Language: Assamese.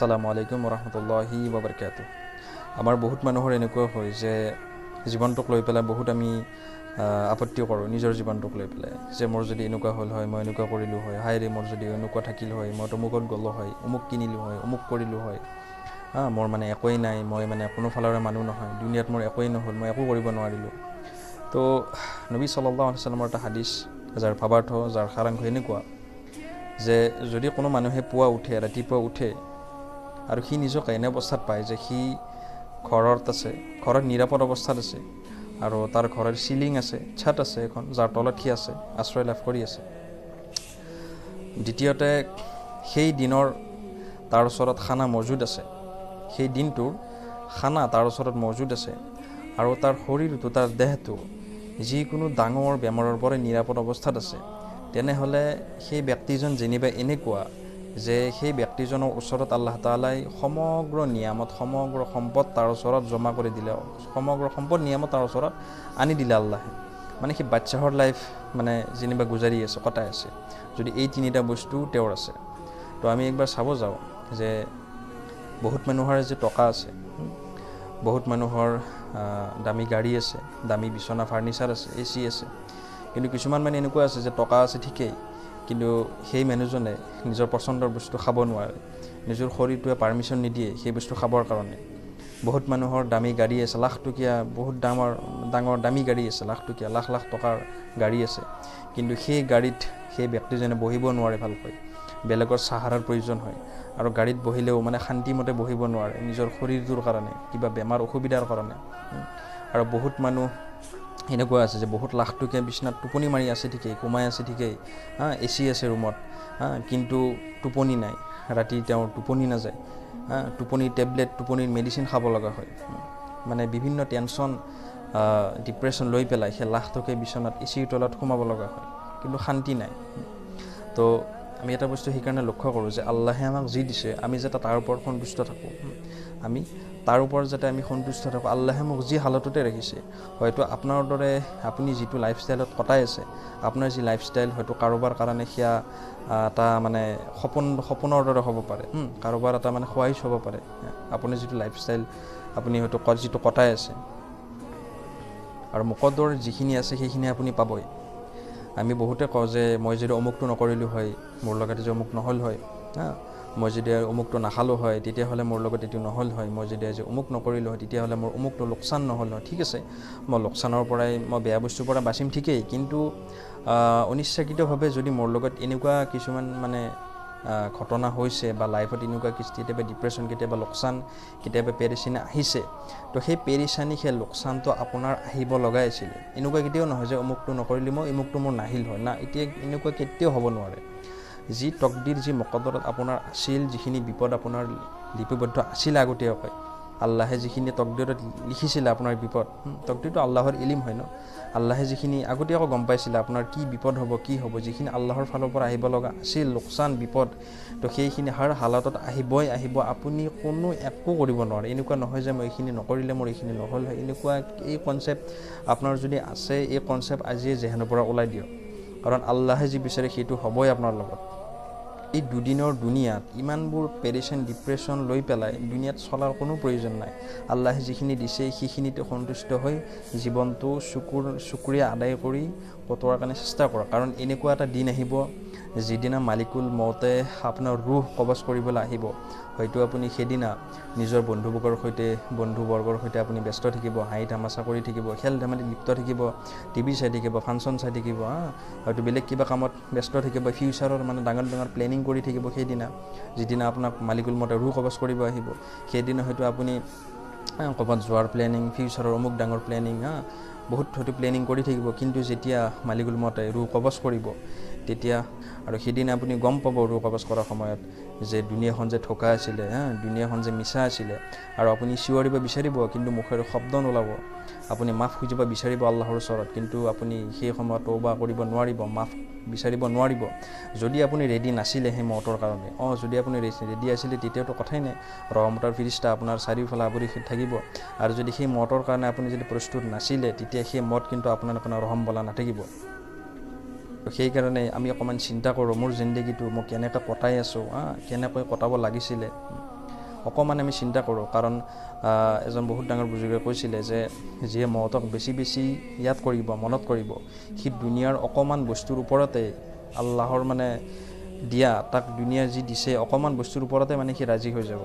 আসসালামু আলাইকুম ওৰহমতুল্লাহি ওবৰকাতুহ। আমাৰ বহুত মানুহৰ এনেকুৱা হয় যে জীৱনটোক লৈ পেলাই বহুত আমি আপত্তি কৰোঁ নিজৰ জীৱনটোক লৈ পেলাই, যে মোৰ যদি এনেকুৱা হ'ল হয়, মই এনেকুৱা কৰিলোঁ হয়, হায়ৰে মোৰ যদি এনেকুৱা থাকিল হয়, মই অমুকত গ'লোঁ হয়, অমুক কিনিলোঁ হয়, অমুক কৰিলোঁ হয়, মোৰ মানে একোৱেই নাই, মই মানে কোনো ফালৰে মানুহ নহয়, দুনিয়াত মোৰ একোৱেই নহ'ল, মই একো কৰিব নোৱাৰিলোঁ। তো নবী সাল্লাল্লাহু আলাইহি ওয়াসাল্লামৰ এটা হাদিছ, যাৰ ভাৱাৰ্থ, যাৰ সাৰাংশ এনেকুৱা যে যদি কোনো মানুহে পুৱা উঠে, ৰাতিপুৱা উঠে আৰু সি নিজকে এনে অৱস্থাত পায় যে সি ঘৰত আছে, ঘৰত নিৰাপদ অৱস্থাত আছে, আৰু তাৰ ঘৰৰ চিলিং আছে, ছাদ আছে এখন, যাৰ তলত সি আছে, আশ্ৰয় লাভ কৰি আছে। দ্বিতীয়তে, সেই দিনৰ তাৰ ওচৰত খানা মজুদ আছে, সেই দিনটোৰ খানা তাৰ ওচৰত মজুদ আছে, আৰু তাৰ শৰীৰটো, তাৰ দেহটো যিকোনো ডাঙৰ বেমাৰৰ পৰা নিৰাপদ অৱস্থাত আছে, তেনেহ'লে সেই ব্যক্তিজন যেনিবা এনেকুৱা যে সেই ব্যক্তিজনৰ ওচৰত আল্লাহ তাআলাই সমগ্ৰ নিয়ামত, সমগ্ৰ সম্পদ তাৰ ওচৰত জমা কৰি দিলে, সমগ্ৰ সম্পদ নিয়ামত তাৰ ওচৰত আনি দিলে আল্লাহে। মানে সি বাদশ্বাহৰ লাইফ মানে যেনিবা গুজাৰি আছে, কটাই আছে, যদি এই তিনিটা বস্তু তেওঁৰ আছে। তো আমি একবাৰ চাব যাওঁ যে বহুত মানুহৰ যে টকা আছে, বহুত মানুহৰ দামী গাড়ী আছে, দামী বিচনা ফাৰ্নিচাৰ আছে, AC আছে, কিন্তু কিছুমান মানে এনেকুৱা আছে যে টকা আছে ঠিকেই, কিন্তু সেই মানুহজনে নিজৰ পচন্দৰ বস্তু খাব নোৱাৰে, নিজৰ শৰীৰটোৱে পাৰ্মিশ্যন নিদিয়ে সেই বস্তু খাবৰ কাৰণে। বহুত মানুহৰ দামী গাড়ী আছে, লাখ টকীয়া, বহুত ডাঙৰ দামী গাড়ী আছে, লাখ টকীয়া, লাখ লাখ টকাৰ গাড়ী আছে, কিন্তু সেই গাড়ীত সেই ব্যক্তিজনে বহিব নোৱাৰে ভালকৈ, বেলেগৰ চাহাৰাৰ প্ৰয়োজন হয়, আৰু গাড়ীত বহিলেও মানে শান্তিমতে বহিব নোৱাৰে নিজৰ শৰীৰটোৰ কাৰণে, কিবা বেমাৰ অসুবিধাৰ কাৰণে। আৰু বহুত মানুহ এনেকুৱা আছে যে বহুত লাখ টকীয়া বিচনাত টোপনি মাৰি আছে ঠিকেই, কোমাই আছে ঠিকেই, AC আছে ৰুমত, কিন্তু টোপনি নাই, ৰাতি তেওঁৰ টোপনি নাযায়, টোপনিৰ টেবলেট, টোপনিৰ মেডিচিন খাব লগা হয়, মানে বিভিন্ন টেনশ্যন, ডিপ্ৰেশ্যন লৈ পেলাই সেই লাখ টকীয়া বিচনাত ACৰ তলত সোমাব লগা হয়, কিন্তু শান্তি নাই। তো আমি এটা বস্তু সেইকাৰণে লক্ষ্য কৰোঁ যে আল্লাহে আমাক যি দিছে আমি যাতে তাৰ ওপৰত সন্তুষ্ট থাকোঁ, আমি তাৰ ওপৰত যাতে আমি সন্তুষ্ট থাকোঁ। আল্লাহে মোক যি হালততে ৰাখিছে, হয়তো আপোনাৰ দৰে আপুনি যিটো লাইফষ্টাইলত কটাই আছে, আপোনাৰ যি লাইফষ্টাইল হয়তো কাৰোবাৰ কাৰণে সেয়া এটা মানে সপোনৰ দৰে হ'ব পাৰে, কাৰোবাৰ এটা মানে খোৱাইছ হ'ব পাৰে, আপুনি যিটো লাইফষ্টাইল আপুনি হয়তো যিটো কটাই আছে, আৰু মুকদ্দৰ যিখিনি আছে সেইখিনি আপুনি পাবই। আমি বহুতে কওঁ যে মই যদি অমুকটো নকৰিলোঁ হয়, মোৰ লগত যে অমুক নহ'ল হয়, মই যদি অমুকটো নাখালোঁ হয়, তেতিয়াহ'লে মোৰ লগত এইটো নহ'ল হয়, মই যদি আজি অমুক নকৰিলোঁ হয়, তেতিয়াহ'লে মোৰ অমুকটো লোকচান নহ'ল হয়। ঠিক আছে, মই লোকচানৰ পৰাই, মই বেয়া বস্তুৰ পৰা বাচিম ঠিকেই, কিন্তু অনিচ্ছাকৃতভাৱে যদি মোৰ লগত এনেকুৱা কিছুমান মানে ঘটনা হৈছে, বা লাইফত এনেকুৱা কেতিয়াবা ডিপ্ৰেশ্যন, কেতিয়াবা লোকচান, কেতিয়াবা পেৰেচানি আহিছে, তো সেই পেৰেচানি, সেই লোকচানটো আপোনাৰ আহিব লগাই আছিলে। এনেকুৱা কেতিয়াও নহয় যে অমুকটো নকৰিলে মই অমুকটো মোৰ নাহিল হয়, না, এতিয়া এনেকুৱা কেতিয়াও হ'ব নোৱাৰে। যি তকদিৰ, যি মকদ্দৰত আপোনাৰ আছিল, যিখিনি বিপদ আপোনাৰ লিপিবদ্ধ আছিল আগতীয়াকৈ, আল্লাহে যিখিনি তকদিৰত লিখিছিলে আপোনাৰ বিপদ, তকদিৰটো আল্লাহৰ ইলিম হয় ন, আল্লাহে যিখিনি আগতীয়াকৈ গম পাইছিলে আপোনাৰ কি বিপদ হ'ব, কি হ'ব, যিখিনি আল্লাহৰ ফালৰ পৰা আহিব লগা আছিল, লোকচান, বিপদ, তো সেইখিনি হাৰ হালাতত আহিবই আহিব, আপুনি একো কৰিব নোৱাৰে। এনেকুৱা নহয় যে মই এইখিনি নকৰিলে মোৰ এইখিনি নহ'ল হয়, এনেকুৱা এই কনচেপ্ট আপোনাৰ যদি আছে, এই কনচেপ্ট আজিয়ে জেহেনৰ পৰা ওলাই দিয়ক, কাৰণ আল্লাহে যি বিচাৰে সেইটো হ'বই আপোনাৰ লগত। এই দুদিনৰ দুনিয়াত ইমানবোৰ পেৰেচান, ডিপ্ৰেশ্যন লৈ পেলাই দুনিয়াত চলাৰ কোনো প্ৰয়োজন নাই। আল্লাহে যিখিনি দিছে সেইখিনিতে সন্তুষ্ট হৈ জীৱনটো শুক্ৰিয়া আদায় কৰি কটোৱাৰ কাৰণে চেষ্টা কৰক, কাৰণ এনেকুৱা এটা দিন আহিব যিদিনা মালিকুল মউতে আপোনাৰ ৰুহ কবজ কৰিবলৈ আহিব। হয়তো আপুনি সেইদিনা নিজৰ বন্ধুবৰ্গৰ সৈতে আপুনি ব্যস্ত থাকিব, হাঁহি তামাচা কৰি থাকিব, খেল ধেমালিত লিপ্ত থাকিব, TV চাই থাকিব, ফাংচন চাই থাকিব, হয়তো বেলেগ কিবা কামত ব্যস্ত থাকিব, ফিউচাৰৰ মানে ডাঙৰ ডাঙৰ প্লেনিং কৰি থাকিব। সেইদিনা যিদিনা আপোনাক মালিকুল মউতে ৰুহ কবজ কৰিব আহিব, সেইদিনা হয়তো আপুনি ক'ৰবাত যোৱাৰ প্লেনিং, ফিউচাৰৰ অমুক ডাঙৰ প্লেনিং, বহুত হয়তো প্লেনিং কৰি থাকিব, কিন্তু যেতিয়া মালিকুল মউতে ৰুহ কবজ কৰিব তেতিয়া, আৰু সেইদিনা আপুনি গম পাব ৰুহ কবজ কৰাৰ সময়ত যে দুনিয়াখন যে ধোকা আছিলে, দুনিয়াখন যে মিছা আছিলে, আৰু আপুনি চিঞৰিব বিচাৰিব কিন্তু মুখেৰে শব্দ নোলাব, আপুনি মাফ খুজিব বিচাৰিব আল্লাহৰ ওচৰত, কিন্তু আপুনি সেই সময়ত তওবা কৰিব নোৱাৰিব, মাফ বিচাৰিব নোৱাৰিব। যদি আপুনি ৰেডি নাছিলে সেই মউতৰ কাৰণে, যদি আপুনি ৰেডি আছিলে তেতিয়াতো কথাই নাই, ৰহমতৰ ফিৰিষ্টা আপোনাৰ চাৰিওফালে আৱৰি থাকিব, আৰু যদি সেই মউতৰ কাৰণে আপুনি যদি প্ৰস্তুত নাছিলে, তেতিয়া সেই মউত কিন্তু আপোনাৰ কোনো ৰহম বলা নাথাকিব। সেইকাৰণে আমি অকণমান চিন্তা কৰোঁ, মোৰ জিন্দগীটো মই কেনেকৈ কটাই আছোঁ, কেনেকৈ কটাব লাগিছিলে। অকণমান আমি চিন্তা কৰোঁ, কাৰণ এজন বহুত ডাঙৰ বুজুৰ্গে কৈছিলে যে যিয়ে মহতক বেছি বেছি ইয়াত কৰিব, মনত কৰিব, সি দুনিয়াৰ অকণমান বস্তুৰ ওপৰতে আল্লাহৰ মানে দিয়া, তাক দুনিয়াৰ যি দিছে অকণমান বস্তুৰ ওপৰতে মানে সি ৰাজি হৈ যাব।